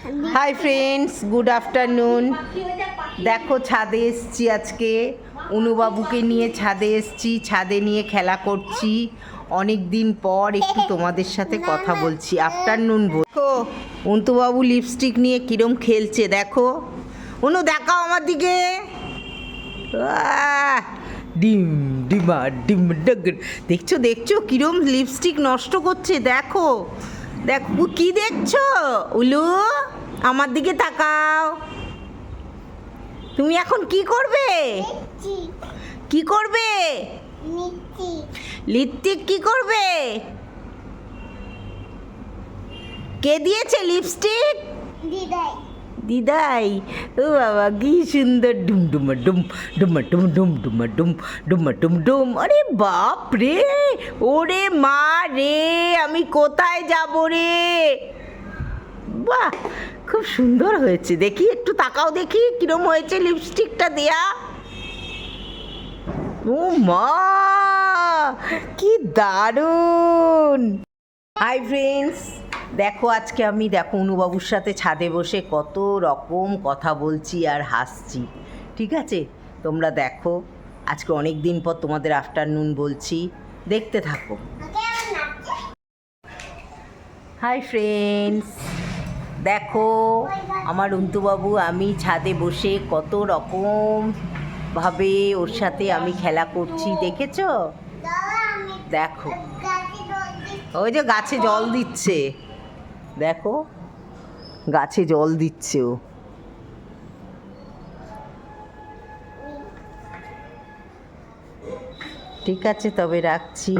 Hi friends, good afternoon. দেখো ছাদে এসছি আজকে, অনুবাবুকে নিয়ে ছাদে এসছি, ছাদে নিয়ে খেলা করছি। অনেক দিন পর একটু তোমাদের সাথে কথা বলছি। আফটারনুন দেখো অন্তুবাবু লিপস্টিক নিয়ে কিরম খেলছে, দেখো। অনু দেখাও আমার দিকে। ডিম ডিমা ডিম ডগ। দেখছো দেখছো কিরম লিপস্টিক নষ্ট করছে, দেখো দেখো। কি দেখছো উলু? আমার দিকে তাকাও। তুমি এখন কি করবে? কি করবে? লিপস্টিক কি করবে? কে দিয়েছে লিপস্টিক? দিদাই। দিদাই। ও বাবা কি সুন্দর। ডুম ডুমা ডুম ডুমা ডুম ডুম ডুমা ডুম ডুমা ডুম ডুম। আরে বাপ রে, ওরে মা রে, আমি কোথায় যাব রে? বাহ, খুব সুন্দর হয়েছে। দেখি একটু তাকাও, দেখি কিরম হয়েছে লিপস্টিকটা দেয়া। ও মা, কি দারুণ। হাই ফ্রেন্ডস, দেখো আজকে আমি অনুবাবুর সাথে ছাদে বসে কত রকম কথা বলছি আর হাসছি। ঠিক আছে, তোমরা দেখো। আজকে অনেক দিন পর তোমাদের আফটারনুন বলছি, দেখতে থাকো। হাই ফ্রেন্ডস, দেখো আমার অন্তুবাবু, আমি ছাদে বসে কত রকম ভাবে ওর সাথে আমি খেলা করছি, দেখেছো? দেখো ওই যে গাছে জল দিচ্ছে, দেখো গাছে জল দিচ্ছে ও। ঠিক আছে, তবে রাখছি।